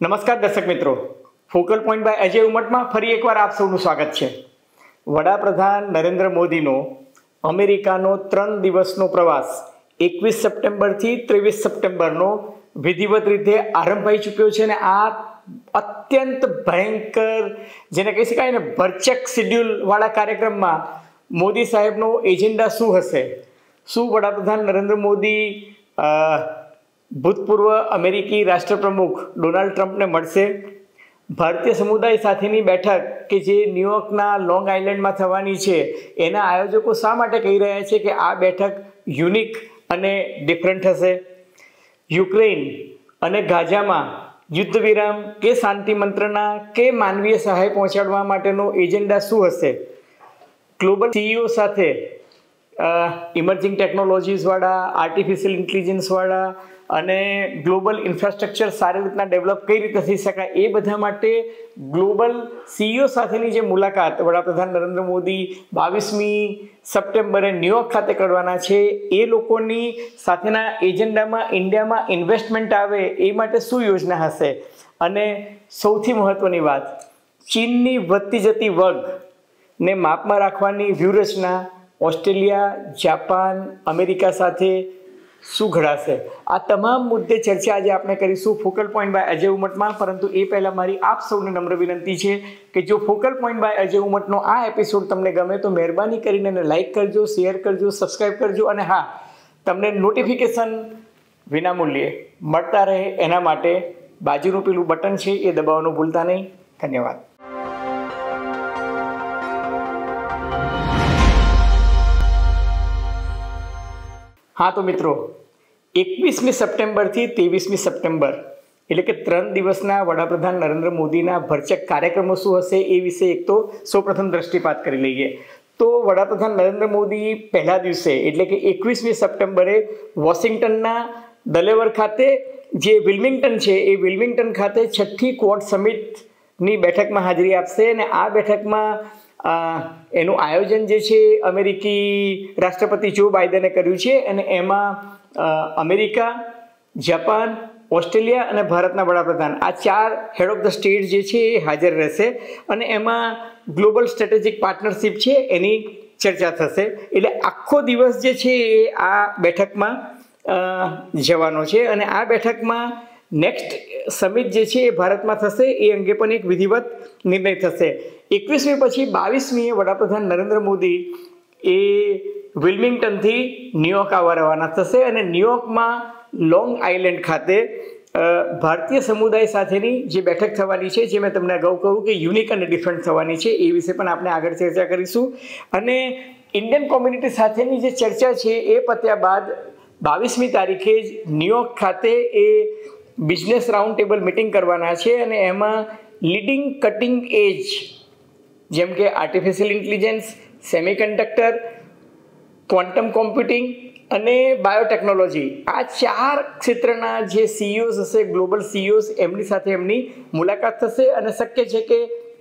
નમસ્કાર દર્શક મિત્રો, ફોકલ પોઈન્ટ બાય અજય ઉમટમાં ફરી એકવાર આપ સૌનું સ્વાગત છે. વડાપ્રધાન નરેન્દ્ર મોદીનો અમેરિકાનો 3 દિવસનો પ્રવાસ 21 સપ્ટેમ્બરથી 23 સપ્ટેમ્બરનો વિધિવત રીતે આરંભ થઈ ચૂક્યો છે અને આ અત્યંત ભયંકર, જેને કહી શકાય ને ભરચક શેડ્યુલ વાળા કાર્યક્રમમાં મોદી સાહેબનો એજન્ડા શું હશે? શું વડાપ્રધાન નરેન્દ્ર મોદી ભૂતપૂર્વ અમેરિકી રાષ્ટ્રપ્રમુખ ડોનાલ્ડ ટ્રમ્પને મળશે? ભારતીય સમુદાય સાથેની બેઠક કે જે ન્યુયોર્કના લોંગ આઇલેન્ડમાં થવાની છે, એના આયોજકો શા માટે કહી રહ્યા છે કે આ બેઠક યુનિક અને ડિફરન્ટ હશે? યુક્રેન અને ગાઝામાં યુદ્ધ વિરામ કે શાંતિ મંત્રણા કે માનવીય સહાય પહોંચાડવા માટેનો એજન્ડા શું હશે? ગ્લોબલ સીઈઓ સાથે ઇમર્જિંગ ટેકનોલોજીસવાળા, આર્ટિફિશિયલ ઇન્ટેલિજન્સવાળા અને ગ્લોબલ ઇન્ફ્રાસ્ટ્રક્ચર સારી રીતના ડેવલપ કઈ રીતે થઈ શકાય, એ બધા માટે ગ્લોબલ સીઈઓ સાથેની જે મુલાકાત વડાપ્રધાન નરેન્દ્ર મોદી 22મી સપ્ટેમ્બરે ન્યુયોર્ક ખાતે કરવાના છે, એ લોકોની સાથેના એજન્ડામાં ઇન્ડિયામાં ઇન્વેસ્ટમેન્ટ આવે એ માટે શું યોજના હશે? અને સૌથી મહત્વની વાત, ચીનની વધતી જતી વગને માપમાં રાખવાની વ્યૂહરચના ઓસ્ટ્રેલિયા, જાપાન, અમેરિકા સાથે શું ઘડાશે? આ તમામ મુદ્દે ચર્ચા આજે આપણે કરીશું ફોકલ પોઈન્ટ બાય અજય ઉમટમાં. પરંતુ એ પહેલાં મારી આપ સૌને નમ્ર વિનંતી છે કે જો ફોકલ પોઈન્ટ બાય અજય ઉમટનો આ એપિસોડ તમને ગમે તો મહેરબાની કરીને એને લાઇક કરજો, શેર કરજો, સબસ્ક્રાઈબ કરજો અને હા, તમને નોટિફિકેશન વિનામૂલ્યે મળતા રહે એના માટે બાજુનું પેલું બટન છે એ દબાવવાનું ભૂલતા નહીં. ધન્યવાદ. હા તો મિત્રો, 21મી સપ્ટેમ્બરથી 23મી સપ્ટેમ્બર એટલે કે 3 દિવસના વડાપ્રધાન નરેન્દ્ર મોદીના ભરચક કાર્યક્રમો શું હશે એ વિશે એક તો સૌપ્રથમ દ્રષ્ટિપાત કરી લઈએ. તો વડાપ્રધાન નરેન્દ્ર મોદી પહેલા દિવસે એટલે કે 21મી સપ્ટેમ્બરે વોશિંગ્ટનના ડેલાવેર ખાતે જે વિલ્મિંગ્ટન છે એ વિલ્મિંગ્ટન ખાતે 6ઠ્ઠી ક્વોડ સમિટની બેઠકમાં હાજરી આપશે અને આ બેઠકમાં એનું આયોજન જે છે અમેરિકી રાષ્ટ્રપતિ જો બાઇડને કર્યું છે અને એમાં અમેરિકા, જાપાન, ઓસ્ટ્રેલિયા અને ભારતના વડાપ્રધાન આ 4 હેડ ઓફ ધ સ્ટેટ જે છે એ હાજર રહેશે અને એમાં ગ્લોબલ સ્ટ્રેટેજિક પાર્ટનરશિપ છે એની ચર્ચા થશે. એટલે આખો દિવસ જે છે એ આ બેઠકમાં જવાનો છે અને આ બેઠકમાં નેક્સ્ટ સમિટ જે છે એ ભારતમાં થશે એ અંગે પણ એક વિધિવત નિર્ણય થશે. 21મી પછી 22મીએ વડાપ્રધાન નરેન્દ્ર મોદી એ વિલ્મિંગ્ટનથી ન્યુયોર્ક આવવા રવાના થશે અને ન્યુયોર્કમાં લોંગ આઇલેન્ડ ખાતે ભારતીય સમુદાય સાથેની જે બેઠક થવાની છે, જે મેં તમને અગાઉ કહ્યું કે યુનિક અને ડિફરન્ટ થવાની છે, એ વિશે પણ આપણે આગળ ચર્ચા કરીશું. અને ઇન્ડિયન કોમ્યુનિટી સાથેની જે ચર્ચા છે એ પત્યા બાદ 22મી તારીખે જ ન્યુયોર્ક ખાતે એ બિઝનેસ રાઉન્ડ ટેબલ મિટિંગ કરવાના છે અને એમાં લીડિંગ કટિંગ એજ જેમ કે artificial intelligence, semiconductor, quantum computing અને બાયોટેકનોલોજી, આ 4 ક્ષેત્રના જે સીઈઓઝ હશે, ગ્લોબલ સીઈઓઝ, એમની સાથે એમની મુલાકાત થશે અને શક્ય છે કે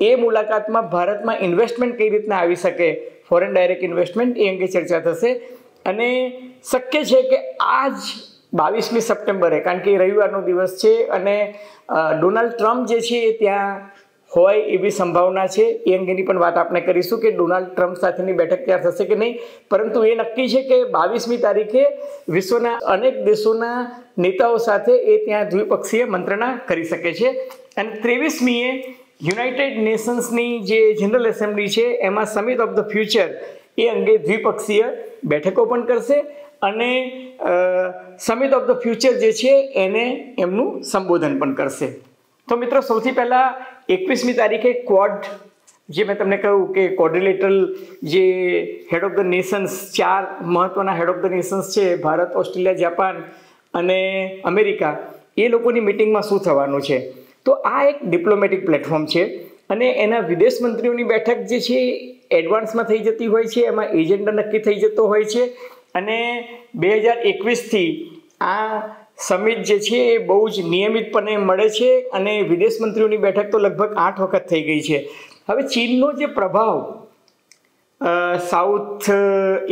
એ મુલાકાતમાં ભારતમાં ઇન્વેસ્ટમેન્ટ કઈ રીતના આવી શકે, ફોરેન ડાયરેક્ટ ઇન્વેસ્ટમેન્ટ, એ અંગે ચર્ચા થશે. અને શક્ય છે કે આ જ 22મી સપ્ટેમ્બરે, કારણ કે રવિવારનો દિવસ છે અને ડોનાલ્ડ ટ્રમ્પ જે છે એ ત્યાં હોય એવી સંભાવના છે, એ અંગેની પણ વાત આપણે કરીશું કે ડોનાલ્ડ ટ્રમ્પ સાથેની બેઠક ત્યાં થશે કે નહીં. પરંતુ એ નક્કી છે કે 22મી તારીખે વિશ્વના અનેક દેશોના નેતાઓ સાથે એ ત્યાં દ્વિપક્ષીય મંત્રણા કરી શકે છે. અને 23મીએ યુનાઇટેડ નેશન્સની જે જનરલ એસેમ્બલી છે એમાં સમિટ ઓફ ધ ફ્યુચર એ અંગે દ્વિપક્ષીય બેઠકો પણ કરશે અને સમિટ ઓફ ધ ફ્યુચર જે છે એને એમનું સંબોધન પણ કરશે. તો મિત્રો, સૌથી પહેલાં 21મી તારીખે ક્વોડ, જે મેં તમને કહ્યું કે ક્વોડ્રિલેટરલ જે હેડ ઓફ ધ નેશન્સ, 4 મહત્ત્વના હેડ ઓફ ધ નેશન્સ છે, ભારત, ઓસ્ટ્રેલિયા, જાપાન અને અમેરિકા, એ લોકોની મિટિંગમાં શું થવાનું છે. તો આ એક ડિપ્લોમેટિક પ્લેટફોર્મ છે અને એના વિદેશ મંત્રીઓની બેઠક જે છે એડવાન્સમાં થઈ જતી હોય છે, એમાં એજન્ડા નક્કી થઈ જતો હોય છે અને 2021થી આ સમિટ જે છે એ બહુ જ નિયમિતપણે મળે છે અને વિદેશ મંત્રીઓની બેઠક તો લગભગ 8 વખત થઈ ગઈ છે. હવે ચીનનો જે પ્રભાવ સાઉથ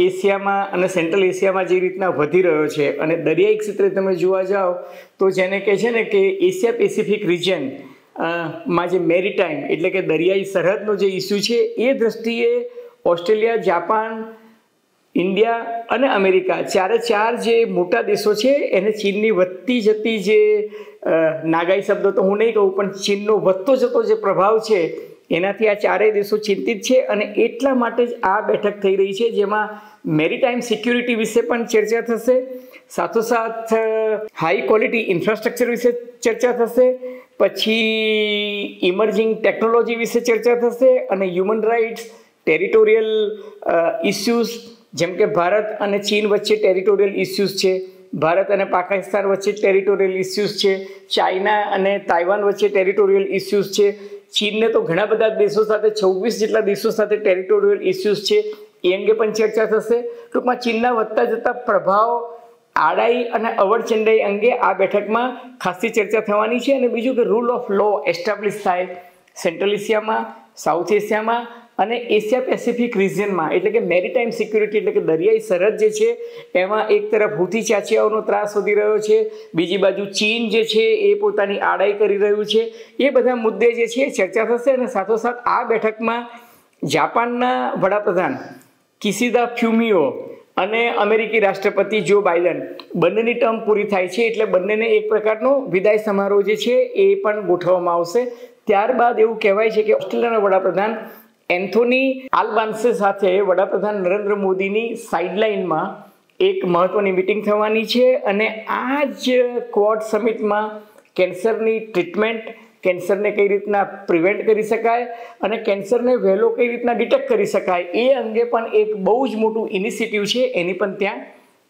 એશિયામાં અને સેન્ટ્રલ એશિયામાં જે રીતના વધી રહ્યો છે અને દરિયાઈ ક્ષેત્રે તમે જોવા જાઓ તો જેને કહે છે ને કે એશિયા પેસિફિક રિજન માં જે મેરીટાઈમ એટલે કે દરિયાઈ સરહદનો જે ઇસ્યુ છે એ દ્રષ્ટિએ ઓસ્ટ્રેલિયા, જાપાન, ઇન્ડિયા અને અમેરિકા ચાર જે મોટા દેશો છે એને ચીનની વધતી જતી જે નાગાઈ શબ્દો તો હું નહીં કહું પણ ચીનનો વધતો જતો જે પ્રભાવ છે એનાથી આ ચારેય દેશો ચિંતિત છે અને એટલા માટે જ આ બેઠક થઈ રહી છે જેમાં મેરીટાઈમ સિક્યુરિટી વિશે પણ ચર્ચા થશે, સાથોસાથ હાઈ ક્વોલિટી ઇન્ફ્રાસ્ટ્રક્ચર વિશે ચર્ચા થશે, પછી ઇમર્જિંગ ટેકનોલોજી વિશે ચર્ચા થશે અને હ્યુમન રાઇટ્સ, ટેરિટોરિયલ ઇસ્યુઝ જેમ કે ભારત અને ચીન વચ્ચે ટેરિટોરિયલ ઇસ્યુઝ છે, ભારત અને પાકિસ્તાન વચ્ચે ટેરિટોરિયલ ઇસ્યુઝ છે, ચાઇના અને તાઇવાન વચ્ચે ટેરિટોરિયલ ઇસ્યુઝ છે, ચીનને તો ઘણા બધા દેશો સાથે 26 જેટલા દેશો સાથે ટેરિટોરિયલ ઇસ્યુઝ છે એ અંગે પણ ચર્ચા થશે. ટૂંકમાં ચીનના વધતા જતા પ્રભાવ, આડાઈ અને અવડચંડાઈ અંગે આ બેઠકમાં ખાસી ચર્ચા થવાની છે. અને બીજું કે રૂલ ઓફ લો એસ્ટાબ્લિશ થાય સેન્ટ્રલ એશિયામાં, સાઉથ એશિયામાં અને એશિયા પેસિફિક રિજિયનમાં, એટલે કે મેરીટાઈમ સિક્યુરિટી એટલે કે દરિયાઈ સરહદ જે છે એમાં એક તરફ હુથી ચાચિયાઓનો ત્રાસ વધી રહ્યો છે, બીજી બાજુ ચીન જે છે એ પોતાની આડાઈ કરી રહ્યું છે, એ બધા મુદ્દે જે છે ચર્ચા થશે. અને સાથોસાથ આ બેઠકમાં જાપાનના વડાપ્રધાન કિશિદા ફ્યુમિઓ અને અમેરિકી રાષ્ટ્રપતિ જો બાઇડન બંનેની ટર્મ પૂરી થાય છે એટલે બંનેને એક પ્રકારનો વિદાય સમારોહ જે છે એ પણ ગોઠવવામાં આવશે. ત્યારબાદ એવું કહેવાય છે કે ઓસ્ટ્રેલિયાના વડાપ્રધાન એન્થોની આલ્બાન્સે સાથે વડાપ્રધાન નરેન્દ્ર મોદીની સાઇડલાઇનમાં એક મહત્વની મિટિંગ થવાની છે અને આ જ ક્વોડ સમિટમાં કેન્સરની ટ્રીટમેન્ટ, કેન્સરને કઈ રીતના પ્રિવેન્ટ કરી શકાય અને કેન્સરને વહેલો કઈ રીતના ડિટેક્ટ કરી શકાય એ અંગે પણ એક બહુ જ મોટું ઇનિશિયેટિવ છે એની પણ ત્યાં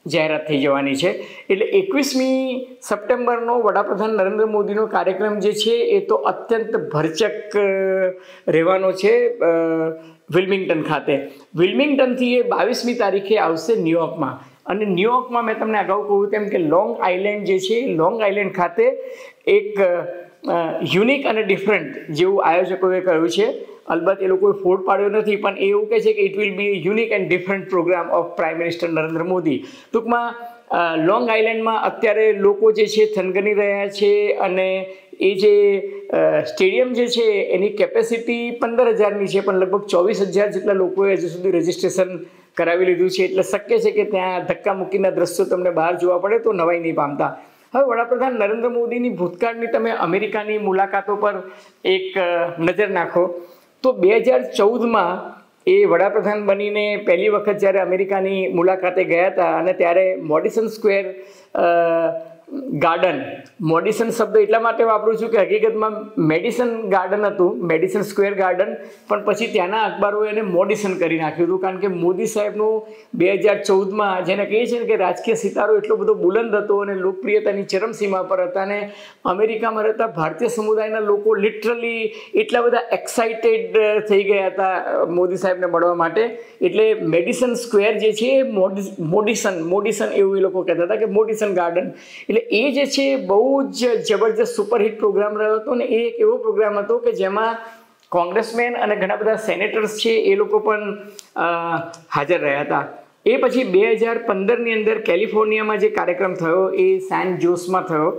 જાહેરાત થઈ જવાની છે. એટલે 21મી સપ્ટેમ્બરનો વડાપ્રધાન નરેન્દ્ર મોદીનો કાર્યક્રમ જે છે એ તો અત્યંત ભરચક રહેવાનો છે વિલ્મિંગ્ટન ખાતે. વિલ્મિંગ્ટનથી એ 22મી તારીખે આવશે ન્યુયોર્કમાં અને ન્યુયોર્કમાં મેં તમને અગાઉ કહ્યું તેમ કે લોંગ આઇલેન્ડ જે છે લોંગ આઇલેન્ડ ખાતે એક યુનિક અને ડિફરન્ટ જેવું આયોજકોએ કહ્યું છે. અલબત્ત એ લોકોએ ફોડ પાડ્યો નથી પણ એ એવું કહે છે કે it will be unique and different programme of prime minister Narendra Modi. ટૂંકમાં લોંગ આઇલેન્ડમાં અત્યારે લોકો જે છે થનગની રહ્યા છે અને એ જે સ્ટેડિયમ જે છે એની કેપેસિટી 15,000ની છે પણ લગભગ 24,000 જેટલા લોકોએ હજુ સુધી રજીસ્ટ્રેશન કરાવી લીધું છે. એટલે શક્ય છે કે ત્યાં ધક્કા મૂકીના દ્રશ્યો તમને બહાર જોવા પડે તો નવાઈ નહીં પામતા. હવે વડાપ્રધાન નરેન્દ્ર મોદીની ભૂતકાળની તમે અમેરિકાની મુલાકાતો પર એક નજર નાખો તો 2014માં એ વડાપ્રધાન બનીને પહેલી વખત જ્યારે અમેરિકાની મુલાકાતે ગયા હતા અને ત્યારે મોડિસન સ્ક્વેર ગાર્ડન, મોડિસન શબ્દ એટલા માટે વાપરું છું કે હકીકતમાં મેડિસન ગાર્ડન હતું, મેડિસન સ્ક્વેર ગાર્ડન, પણ પછી ત્યાંના અખબારોએ એને મોડિસન કરી નાખ્યું હતું કારણ કે મોદી સાહેબનું 2014માં જેને કહીએ છીએ ને કે રાજકીય સિતારો એટલો બધો બુલંદ હતો અને લોકપ્રિયતાની ચરમસીમા પર હતા અને અમેરિકામાં રહેતા ભારતીય સમુદાયના લોકો લિટરલી એટલા બધા એક્સાઇટેડ થઈ ગયા હતા મોદી સાહેબને મળવા માટે. એટલે મેડિસન સ્ક્વેર જે છે મોડિસન એવું એ લોકો કહેતા હતા કે મોડિસન ગાર્ડન. એટલે એ જે છે બહુ જ જબરજસ્ત સુપરહિટ પ્રોગ્રામ રહ્યો હતો ને એ એક એવો પ્રોગ્રામ હતો કે જેમાં કોંગ્રેસમેન અને ઘણા બધા સેનેટર્સ છે એ લોકો પણ હાજર રહ્યા હતા. એ પછી 2015ની અંદર કેલિફોર્નિયામાં જે કાર્યક્રમ થયો એ સાન જોસમાં થયો.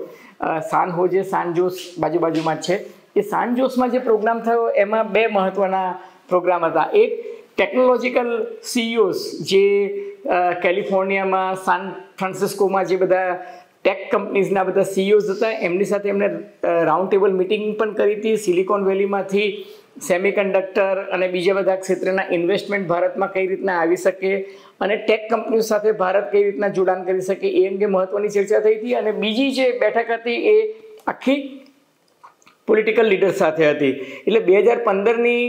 સાન હોજે, સાન જોસ બાજુમાં જ છે. એ સાન જોસમાં જે પ્રોગ્રામ થયો એમાં બે મહત્વના પ્રોગ્રામ હતા. એક ટેકનોલોજીકલ CEOs જે કેલિફોર્નિયામાં, સાન ફ્રાન્સિસ્કોમાં જે બધા ટેક કંપનીઝના બધા CEOs હતા એમની સાથે એમને રાઉન્ડ ટેબલ મિટિંગ પણ કરી હતી. સિલિકોન વેલીમાંથી સેમિકન્ડક્ટર અને બીજા બધા ક્ષેત્રના ઇન્વેસ્ટમેન્ટ ભારતમાં કઈ રીતના આવી શકે અને ટેક કંપનીઓ સાથે ભારત કઈ રીતના જોડાણ કરી શકે એ અંગે મહત્વની ચર્ચા થઈ હતી. અને બીજી જે બેઠક હતી એ આખી પોલિટિકલ લીડર સાથે હતી. એટલે 2015ની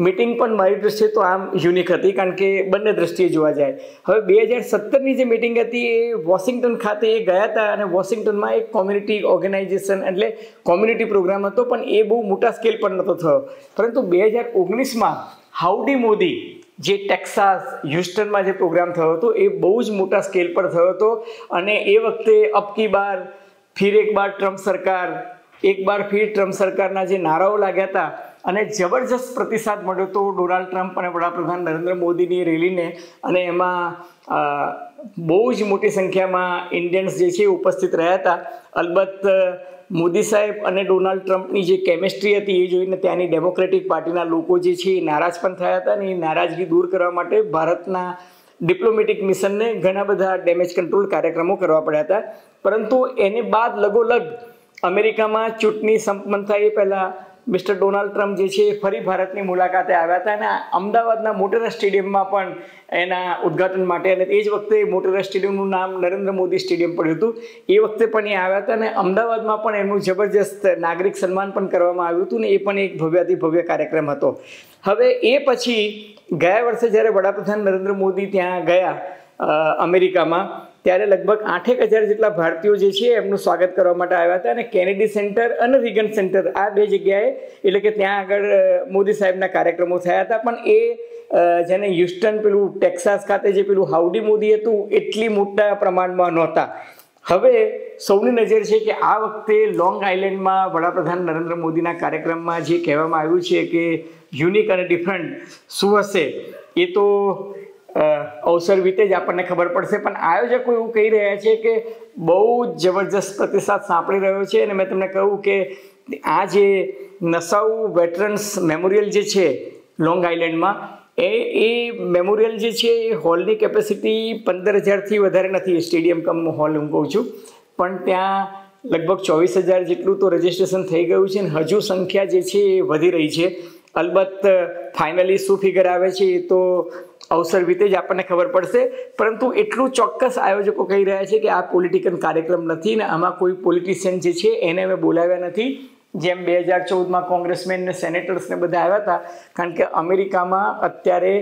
મિટિંગ પણ મારી દ્રષ્ટિએ તો આમ યુનિક હતી કારણ કે બંને દ્રષ્ટિએ જોવા જાય. હવે 2017ની જે મિટિંગ હતી એ વોશિંગ્ટન ખાતે એ ગયા હતા અને વોશિંગ્ટનમાં એક કોમ્યુનિટી ઓર્ગેનાઇઝેશન એટલે કોમ્યુનિટી પ્રોગ્રામ હતો પણ એ બહુ મોટા સ્કેલ પર નહોતો થયો. પરંતુ 2019માં હાઉડી મોદી જે ટેક્સાસ હ્યુસ્ટનમાં જે પ્રોગ્રામ થયો હતો એ બહુ જ મોટા સ્કેલ પર થયો હતો અને એ વખતે અબ કી બાર ફિર એક બાર ટ્રમ્પ સરકાર એક બાર ફિર ટ્રમ્પ સરકારના જે નારાઓ લાગ્યા હતા અને જબરજસ્ત પ્રતિસાદ મળ્યો હતો ડોનાલ્ડ ટ્રમ્પ અને વડાપ્રધાન નરેન્દ્ર મોદીની રેલીને, અને એમાં બહુ જ મોટી સંખ્યામાં ઇન્ડિયન્સ જે છે ઉપસ્થિત રહ્યા હતા. અલબત્ત મોદી સાહેબ અને ડોનાલ્ડ ટ્રમ્પની જે કેમિસ્ટ્રી હતી એ જોઈને ત્યાંની ડેમોક્રેટિક પાર્ટીના લોકો જે છે એ નારાજ પણ થયા હતા, અને એ નારાજગી દૂર કરવા માટે ભારતના ડિપ્લોમેટિક મિશનને ઘણા બધા ડેમેજ કંટ્રોલ કાર્યક્રમો કરવા પડ્યા હતા. પરંતુ એને બાદ લગોલગ અમેરિકામાં ચૂંટણી સંપન્ન થાય એ પહેલાં મિસ્ટર ડોનાલ્ડ ટ્રમ્પ જે છે એ ફરી ભારતની મુલાકાતે આવ્યા હતા, અને અમદાવાદના મોટેરા સ્ટેડિયમમાં પણ એના ઉદ્ઘાટન માટે, અને એ જ વખતે મોટેરા સ્ટેડિયમનું નામ નરેન્દ્ર મોદી સ્ટેડિયમ પડ્યું હતું, એ વખતે પણ એ આવ્યા હતા, અને અમદાવાદમાં પણ એમનું જબરજસ્ત નાગરિક સન્માન પણ કરવામાં આવ્યું હતું, ને એ પણ એક ભવ્યાતિ ભવ્ય કાર્યક્રમ હતો. હવે એ પછી ગયા વર્ષે જ્યારે વડાપ્રધાન નરેન્દ્ર મોદી ત્યાં ગયા અમેરિકામાં, ત્યારે લગભગ 8,000 જેટલા ભારતીયો જે છે એમનું સ્વાગત કરવા માટે આવ્યા હતા, અને કેનેડી સેન્ટર અને રીગન સેન્ટર આ બે જગ્યાએ, એટલે કે ત્યાં આગળ મોદી સાહેબના કાર્યક્રમો થયા હતા. પણ એ જેને હ્યુસ્ટન પેલું ટેક્સાસ ખાતે જે પેલું હાઉડી મોદી હતું એટલી મોટા પ્રમાણમાં નહોતા. હવે સૌની નજર છે કે આ વખતે લોંગ આઇલેન્ડમાં વડાપ્રધાન નરેન્દ્ર મોદીના કાર્યક્રમમાં જે કહેવામાં આવ્યું છે કે યુનિક અને ડિફરન્ટ શું હશે એ તો અવસર વીતે જ આપણને ખબર પડશે. પણ આયોજકો એવું કહી રહ્યા છે કે બહુ જ જબરજસ્ત પ્રતિસાદ સાંપડી રહ્યો છે, અને મેં તમને કહ્યું કે આ જે નસાઉ વેટરન્સ મેમોરિયલ જે છે લોંગ આઇલેન્ડમાં, એ મેમોરિયલ જે છે એ હોલની કેપેસિટી 15,000થી વધારે નથી, સ્ટેડિયમ કમ હોલ હું કહું છું, પણ ત્યાં લગભગ 24,000 જેટલું તો રજિસ્ટ્રેશન થઈ ગયું છે, અને હજુ સંખ્યા જે છે એ વધી રહી છે. અલબત્ત ફાઇનલી શું ફિગર આવે છે એ તો અવસર વીતે જ આપણને ખબર પડશે. પરંતુ એટલું ચોક્કસ આયોજકો કહી રહ્યા છે કે આ પોલિટિકલ કાર્યક્રમ નથી, ને આમાં કોઈ પોલિટિશિયન જે છે એને અમે બોલાવ્યા નથી, જેમ 2014માં કોંગ્રેસમેન ને સેનેટર્સને બધા આવ્યા હતા. કારણ કે અમેરિકામાં અત્યારે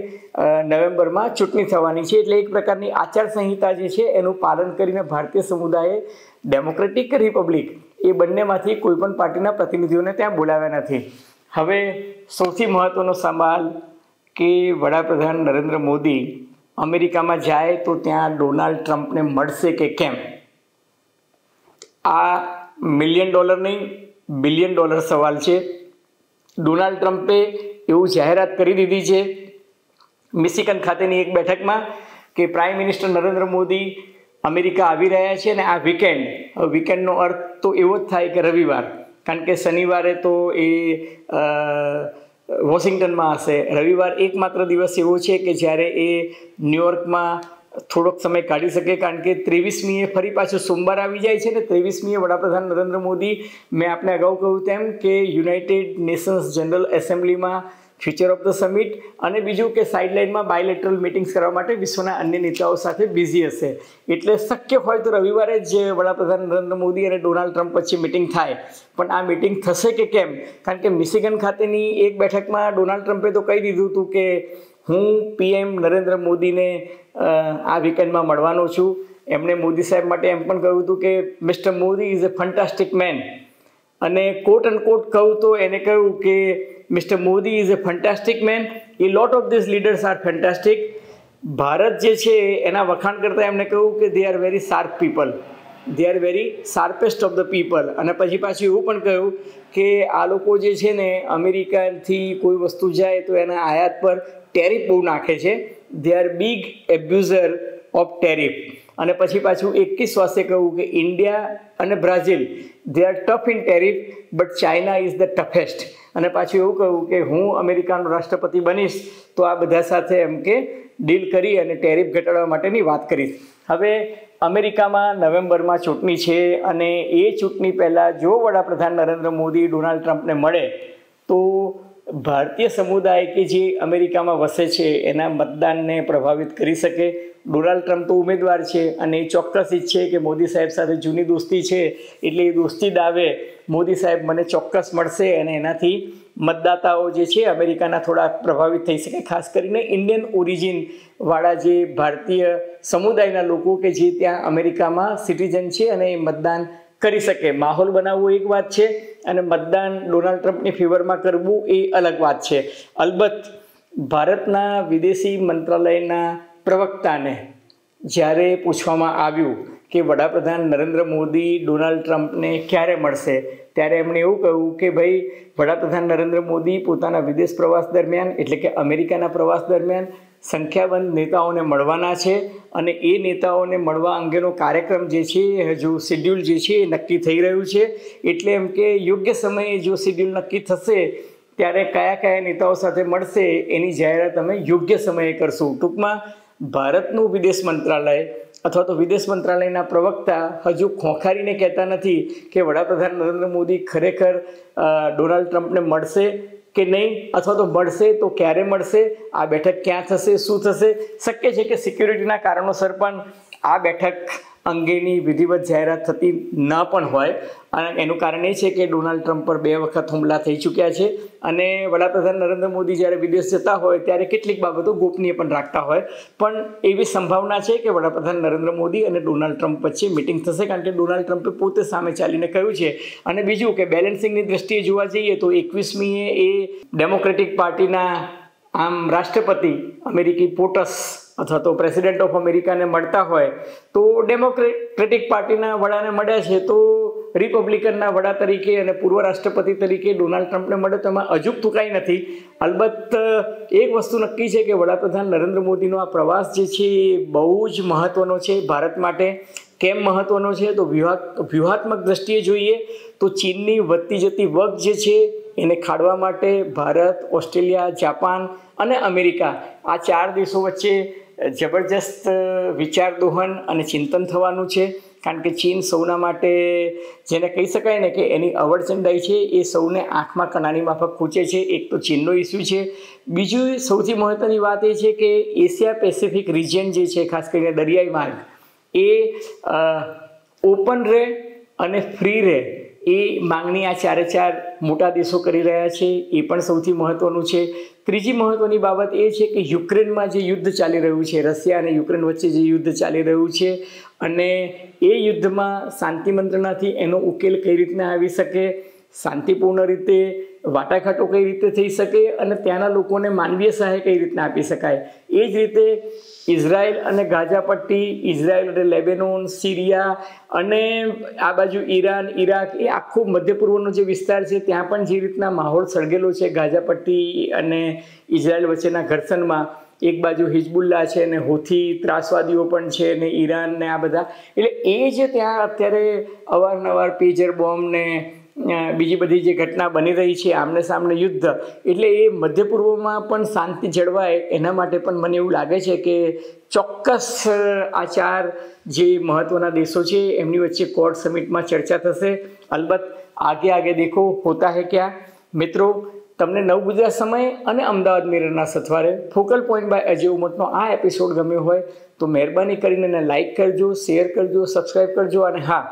નવેમ્બરમાં ચૂંટણી થવાની છે, એટલે એક પ્રકારની આચારસંહિતા જે છે એનું પાલન કરીને ભારતીય સમુદાયે ડેમોક્રેટિક કે રિપબ્લિક એ બંનેમાંથી કોઈ પણ પાર્ટીના પ્રતિનિધિઓને ત્યાં બોલાવ્યા નથી. હવે સૌથી મહત્વનો સવાલ કે વડાપ્રધાન નરેન્દ્ર મોદી અમેરિકામાં જાય તો ત્યાં ડોનાલ્ડ ટ્રમ્પને મળશે કે કેમ? આ $1 મિલિયન નહીં, $1 બિલિયન સવાલ છે. ડોનાલ્ડ ટ્રમ્પે એવું જાહેરાત કરી દીધી છે મિશિગન ખાતેની એક બેઠકમાં કે prime minister Narendra Modi America આવી રહ્યા છે, અને આ વીકેન્ડનો અર્થ તો એવો જ થાય કે રવિવાર, કારણ કે શનિવારે તો એ વોશિંગ્ટનમાં હશે. રવિવાર એકમાત્ર દિવસ એવો છે કે જ્યારે એ ન્યુયોર્કમાં થોડોક સમય કાઢી શકે, કારણ કે 23મીએ ફરી પાછું સોમવાર આવી જાય છે, ને 23મીએ વડાપ્રધાન નરેન્દ્ર મોદી, મેં આપને અગાઉ કહ્યું તેમ કે યુનાઇટેડ નેશન્સ જનરલ એસેમ્બલીમાં ફ્યુચર ઓફ ધ સમિટ, અને બીજું કે સાઇડલાઇનમાં બાયલેટરલ મિટિંગ્સ કરવા માટે વિશ્વના અન્ય નેતાઓ સાથે બિઝી હશે. એટલે શક્ય હોય તો રવિવારે જ વડાપ્રધાન નરેન્દ્ર મોદી અને ડોનાલ્ડ ટ્રમ્પ વચ્ચે મિટિંગ થાય. પણ આ મિટિંગ થશે કે કેમ? કારણ કે મિશિગન ખાતેની એક બેઠકમાં ડોનાલ્ડ ટ્રમ્પે તો કહી દીધું હતું કે હું PM નરેન્દ્ર મોદીને આ વીકેન્ડમાં મળવાનો છું. એમણે મોદી સાહેબ માટે એમ પણ કહ્યું હતું કે mister Modi is a fantastic man, અને કોટ એન્ડ કોટ કહું તો એને કહ્યું કે mister Modi is a fantastic man, a lot of this leaders are fantastic. Bharat જે છે એના વખાણ કરતાં એમને કહ્યું કે they are very sharp people, they are very sharpest of the people. અને પછી પાછું એવું પણ કહ્યું કે આ લોકો જે છે ને અમેરિકાથી કોઈ વસ્તુ જાય તો એના આયાત પર ટેરિફ બહુ નાખે છે, they are big abuser of tariff. અને પછી પાછું 21 વાસે કહ્યું કે ઇન્ડિયા અને Brazil they are tough in tariff but China is the toughest. અને પાછું એવું કહ્યું કે હું અમેરિકાનો રાષ્ટ્રપતિ બનીશ તો આ બધા સાથે એમ કે ડીલ કરી અને ટેરિફ ઘટાડવા માટેની વાત કરીશ. હવે અમેરિકામાં નવેમ્બરમાં ચૂંટણી છે, અને એ ચૂંટણી પહેલાં જો વડાપ્રધાન નરેન્દ્ર મોદી ડોનાલ્ડ ટ્રમ્પને મળે તો ભારતીય સમુદાય કે જે અમેરિકામાં વસે છે એના મતદાનને પ્રભાવિત કરી શકે. ડોનાલ્ડ ટ્રમ્પ તો ઉમેદવાર છે, અને એ ચોક્કસ ઈચ્છે કે મોદી સાહેબ સાથે જૂની દોસ્તી છે, એટલે એ દોસ્તી દાવે મોદી સાહેબ મને ચોક્કસ મળશે, અને એનાથી મતદાતાઓ જે છે અમેરિકાના થોડા પ્રભાવિત થઈ શકે. ખાસ કરીને ઇન્ડિયન ઓરિજિનવાળા જે ભારતીય સમુદાયના લોકો કે જે ત્યાં અમેરિકામાં સિટીઝન છે અને એ મતદાન કરી શકે. માહોલ બનાવવો એક વાત છે, અને મતદાન ડોનાલ્ડ ટ્રમ્પની ફેવરમાં કરવું એ અલગ વાત છે. અલબત્ત ભારતના વિદેશી મંત્રાલયના પ્રવક્તાને જ્યારે પૂછવામાં આવ્યું કે વડાપ્રધાન નરેન્દ્ર મોદી ડોનાલ્ડ ટ્રમ્પને ક્યારે મળશે, ત્યારે એમણે એવું કહ્યું કે ભાઈ વડાપ્રધાન નરેન્દ્ર મોદી પોતાના વિદેશ પ્રવાસ દરમિયાન એટલે કે અમેરિકાના પ્રવાસ દરમિયાન સંખ્યાબંધ નેતાઓને મળવાના છે અને એ નેતાઓને મળવા અંગેનો કાર્યક્રમ જે છે હજુ શેડ્યુલ જે છે એ નક્કી થઈ રહ્યું છે. એટલે એમ કે યોગ્ય સમયે જો શેડ્યુલ નક્કી થશે ત્યારે કયા કયા નેતાઓ સાથે મળશે એની જાહેરાત અમે યોગ્ય સમયે કરશું. ટૂંકમાં ભારતનું વિદેશ મંત્રાલય અથવા તો વિદેશ મંત્રાલયના પ્રવક્તા હજુ ખોખારીને કહેતા નથી કે વડાપ્રધાન નરેન્દ્ર મોદી ખરેખર ડોનાલ્ડ ટ્રમ્પને મળશે કે નહીં, અથવા તો મળશે તો ક્યારે મળશે, આ બેઠક ક્યાં થશે, શું થશે. શક્ય છે કે સિક્યુરિટીના કારણોસર પણ આ બેઠક અંગેની વિધિવત જાહેરાત થતી ન પણ હોય. અને એનું કારણ એ છે કે ડોનાલ્ડ ટ્રમ્પ પર 2 વખત હુમલા થઈ ચૂક્યા છે અને વડાપ્રધાન નરેન્દ્ર મોદી જ્યારે વિદેશ જતા હોય ત્યારે કેટલીક બાબતો ગોપનીય પણ રાખતા હોય. પણ એવી સંભાવના છે કે વડાપ્રધાન નરેન્દ્ર મોદી અને ડોનાલ્ડ ટ્રમ્પ વચ્ચે મિટિંગ થશે, કારણ કે ડોનાલ્ડ ટ્રમ્પે પોતે સામે ચાલીને કહ્યું છે. અને બીજું કે બેલેન્સિંગની દ્રષ્ટિએ જોવા જઈએ તો 21મીએ એ ડેમોક્રેટિક પાર્ટીના આમ રાષ્ટ્રપતિ અમેરિકી પોટસ અથવા તો પ્રેસિડેન્ટ ઓફ અમેરિકાને મળતા હોય તો ડેમોક્રેટિક પાર્ટીના વડાને મળ્યા છે તો રિપબ્લિકનના વડા તરીકે અને પૂર્વ રાષ્ટ્રપતિ તરીકે ડોનાલ્ડ ટ્રમ્પને મળે તો એમાં અજુગતું કાંઈ નથી. અલબત્ત એક વસ્તુ નક્કી છે કે વડાપ્રધાન નરેન્દ્ર મોદીનો આ પ્રવાસ જે છે એ બહુ જ મહત્ત્વનો છે ભારત માટે. કેમ મહત્ત્વનો છે તો વ્યૂહાત્મક દ્રષ્ટિએ જોઈએ તો ચીનની વધતી જતી વગ જે છે એને ખાળવા માટે ભારત, ઓસ્ટ્રેલિયા, જાપાન અને અમેરિકા આ 4 દેશો વચ્ચે જબરજસ્ત વિચારદોહન અને ચિંતન થવાનું છે. કારણ કે ચીન સૌના માટે જેને કહી શકાય ને કે એની અવડચંડાઈ છે એ સૌને આંખમાં કણાની માફક ખૂંચે છે. એક તો ચીનનો ઇસ્યુ છે. બીજું સૌથી મહત્ત્વની વાત એ છે કે એશિયા પેસિફિક રિજિયન જે છે ખાસ કરીને દરિયાઈ માર્ગ એ ઓપન રહે અને ફ્રી રહે એ માંગણી આ 4 મોટા દેશો કરી રહ્યા છે. એ પણ સૌથી મહત્ત્વનું છે. ત્રીજી મહત્ત્વની બાબત એ છે કે યુક્રેનમાં જે યુદ્ધ ચાલી રહ્યું છે, રશિયા અને યુક્રેન વચ્ચે જે યુદ્ધ ચાલી રહ્યું છે અને એ યુદ્ધમાં શાંતિ મંત્રણાથી એનો ઉકેલ કઈ રીતના આવી શકે, શાંતિપૂર્ણ રીતે વાટાઘાટો કઈ રીતે થઈ શકે અને ત્યાંના લોકોને માનવીય સહાય કઈ રીતના આપી શકાય. એ જ રીતે ઇઝરાયલ અને ગાઝા પટ્ટી, ઇઝરાયલ અને લેબેનોન, સિરિયા અને આ બાજુ ઈરાન, ઈરાક એ આખો મધ્ય પૂર્વનો જે વિસ્તાર છે ત્યાં પણ જે રીતના માહોલ સળગેલો છે ગાઝા પટ્ટી અને ઇઝરાયલ વચ્ચેના ઘર્ષણમાં, એક બાજુ હિઝબુલ્લા છે અને હોથી ત્રાસવાદીઓ પણ છે અને ઈરાન ને આ બધા, એટલે એ જે ત્યાં અત્યારે અવારનવાર પેજર બોમ્બ ને બીજી બધી જે ઘટના બની રહી છે, આમને સામને યુદ્ધ, એટલે એ મધ્ય પૂર્વમાં પણ શાંતિ જળવાય એના માટે પણ મને એવું લાગે છે કે ચોક્કસ આ 4 જે મહત્ત્વના દેશો છે એમની વચ્ચે ક્વાડ સમિટમાં ચર્ચા થશે. અલબત્ત આગે આગે દેખો હોતા હે ક્યાં. મિત્રો, તમને નવ ગુજરાત સમય અને અમદાવાદ મિરરના સથવારે ફોકલ પોઈન્ટ બાય અજય ઉમટનો આ એપિસોડ ગમ્યો હોય તો મહેરબાની કરીને એને લાઇક કરજો, શેર કરજો, સબસ્ક્રાઈબ કરજો અને હા,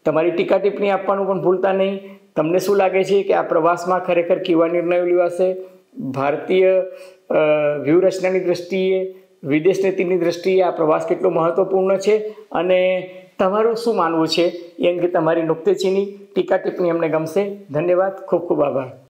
તમારી ટીકા ટિપ્પણી આપવાનું પણ ભૂલતા નહીં. તમને શું લાગે છે કે આ પ્રવાસમાં ખરેખર કેવા નિર્ણયો લેવાશે, ભારતીય વ્યૂહરચનાની દ્રષ્ટિએ, વિદેશ નીતિની દ્રષ્ટિએ આ પ્રવાસ કેટલો મહત્ત્વપૂર્ણ છે અને તમારું શું માનવું છે એ અંગે તમારી નુક્તેચીની ટીકા ટિપ્પણી અમને ગમશે. ધન્યવાદ, ખૂબ ખૂબ આભાર.